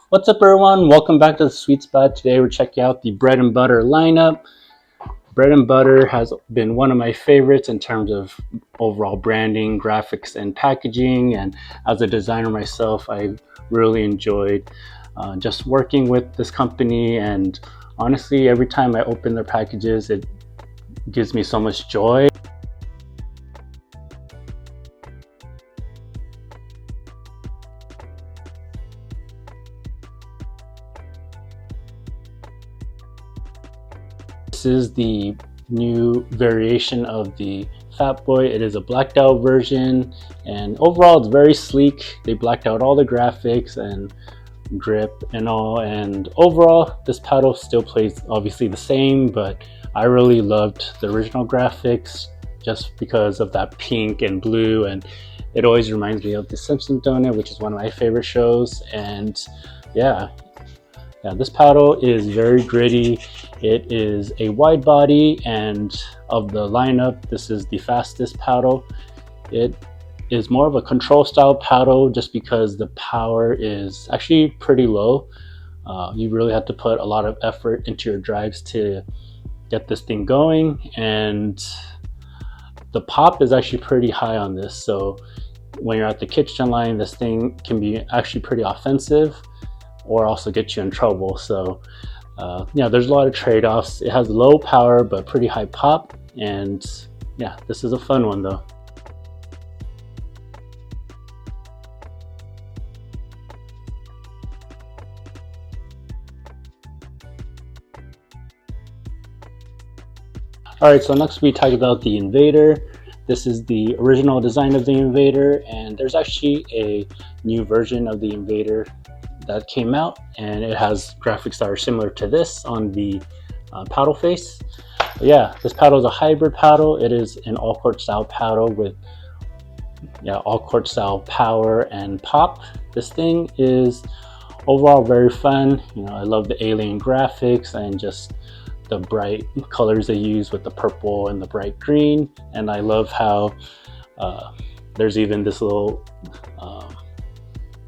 What's up, everyone? Welcome back to the Sweet Spot. Today we're checking out the bread and butter lineup. Bread and butter has been one of my favorites in terms of overall branding, graphics, and packaging. And as a designer myself, I really enjoyed just working with this company. And honestly, every time I open their packages, it gives me so much joy. This is the new variation of the Fatboy. It is a blacked out version, and overall it's very sleek. They blacked out all the graphics and grip and all, and overall this paddle still plays obviously the same, but I really loved the original graphics just because of that pink and blue, and it always reminds me of The Simpsons Donut, which is one of my favorite shows. And yeah, this paddle is very gritty. It is a wide body, and of the lineup, this is the fastest paddle. It is more of a control style paddle just because the power is actually pretty low. You really have to put a lot of effort into your drives to get this thing going, and the pop is actually pretty high on this. So when you're at the kitchen line, this thing can be actually pretty offensive or also get you in trouble. So yeah, there's a lot of trade-offs. It has low power but pretty high pop, and yeah, this is a fun one though. All right, so next we talk about the Invader. This is the original design of the Invader, and there's actually a new version of the Invader that came out, and it has graphics that are similar to this on the paddle face. But yeah, this paddle is a hybrid paddle. It is an all-court style paddle with all-court style power and pop. This thing is overall very fun. I love the alien graphics and just the bright colors they use with the purple and the bright green. And I love how there's even this little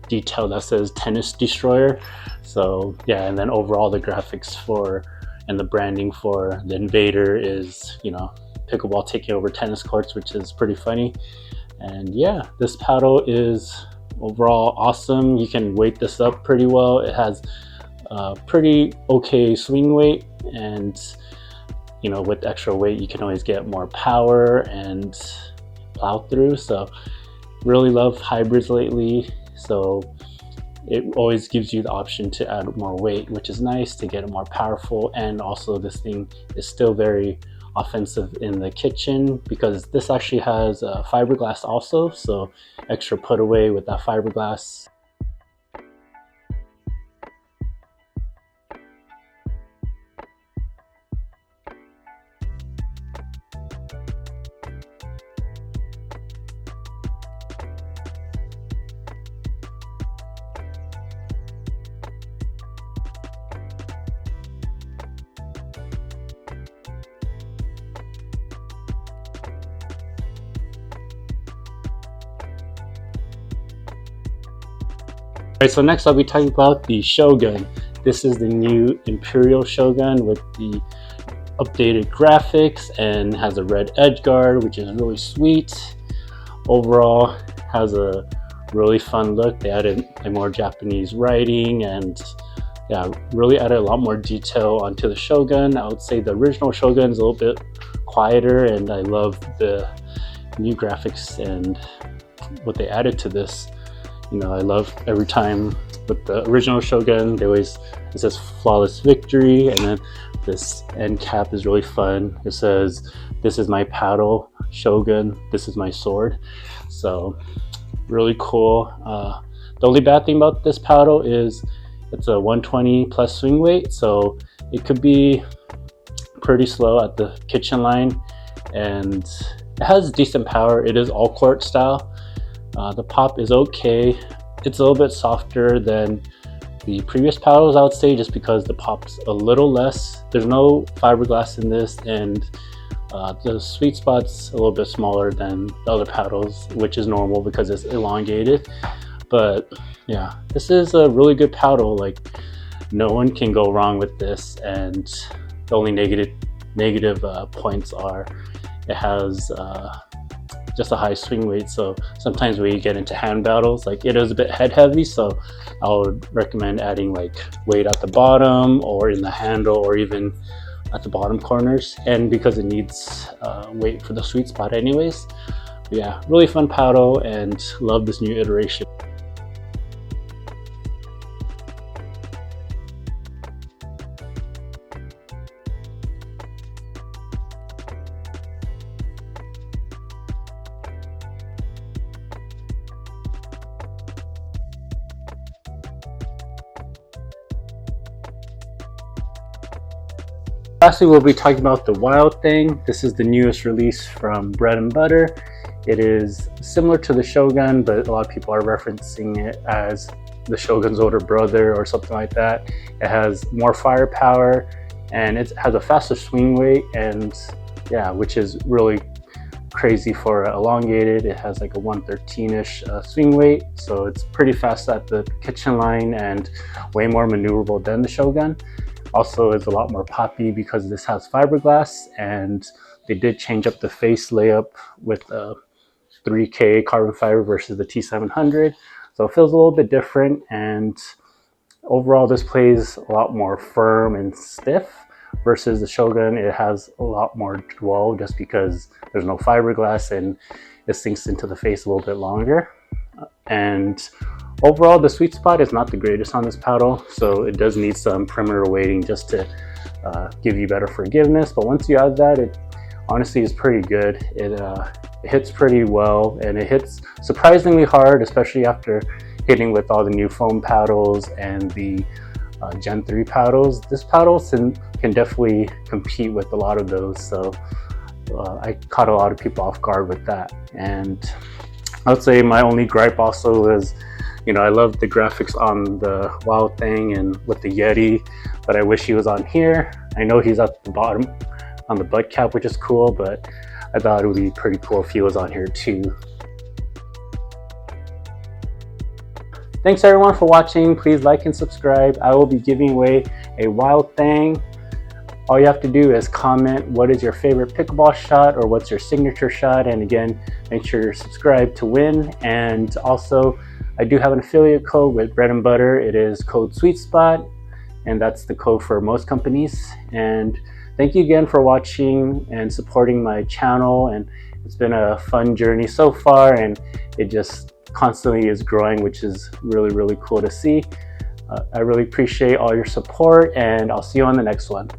detail that says tennis destroyer. So yeah, and then overall the graphics for and the branding for the Invader is pickleball taking over tennis courts, which is pretty funny. And yeah, this paddle is overall awesome. You can weight this up pretty well. It has pretty okay swing weight, and with extra weight you can always get more power and plow through. So really love hybrids lately. So it always gives you the option to add more weight, which is nice to get it more powerful. And also this thing is still very offensive in the kitchen because this actually has fiberglass also, so extra put away with that fiberglass. Alright, so next I'll be talking about the Shogun. This is the new Imperial Shogun with the updated graphics and has a red edge guard, which is really sweet. Overall, has a really fun look. They added more Japanese writing and yeah, really added a lot more detail onto the Shogun. I would say the original Shogun is a little bit quieter, and I love the new graphics and what they added to this. I love every time with the original Shogun, it says flawless victory, and then this end cap is really fun. It says, "This is my paddle, Shogun, this is my sword." So really cool. The only bad thing about this paddle is it's a 120 plus swing weight, so it could be pretty slow at the kitchen line, and it has decent power. It is all court style. The pop is okay. It's a little bit softer than the previous paddles, I would say, just because the pop's a little less. There's no fiberglass in this, and the sweet spot's a little bit smaller than the other paddles, which is normal because it's elongated. But yeah, this is a really good paddle. Like, no one can go wrong with this, and the only negative points are it has just a high swing weight, so sometimes when you get into hand battles, like, it is a bit head heavy, so I would recommend adding like weight at the bottom or in the handle or even at the bottom corners, and because it needs weight for the sweet spot anyways. But yeah, really fun paddle and love this new iteration. Lastly, we'll be talking about the Wild Thang. This is the newest release from Bread and Butter. It is similar to the Shogun, but a lot of people are referencing it as the Shogun's older brother or something like that. It has more firepower and it has a faster swing weight, and yeah, which is really crazy for elongated. It has like a 113-ish swing weight, so it's pretty fast at the kitchen line and way more maneuverable than the Shogun. Also, is a lot more poppy because this has fiberglass, and they did change up the face layup with a 3K carbon fiber versus the T700, so it feels a little bit different. And overall, this plays a lot more firm and stiff versus the Shogun. It has a lot more dwell just because there's no fiberglass and it sinks into the face a little bit longer. And overall, the sweet spot is not the greatest on this paddle, so it does need some perimeter weighting just to give you better forgiveness. But once you add that, it honestly is pretty good. It hits pretty well, and it hits surprisingly hard, especially after hitting with all the new foam paddles and the Gen 3 paddles. This paddle can definitely compete with a lot of those, so I caught a lot of people off guard with that. And I would say my only gripe also is, I love the graphics on the Wild Thang and with the Yeti, but I wish he was on here. I know he's at the bottom on the butt cap, which is cool, but I thought it would be pretty cool if he was on here too. Thanks everyone for watching. Please like and subscribe. I will be giving away a Wild Thang. All you have to do is comment what is your favorite pickleball shot or what's your signature shot, and again, make sure you're subscribed to win. And also, I do have an affiliate code with Bread and Butter. It is code SweetSpot, and that's the code for most companies. And thank you again for watching and supporting my channel, and it's been a fun journey so far, and it just constantly is growing, which is really, really cool to see. I really appreciate all your support, and I'll see you on the next one.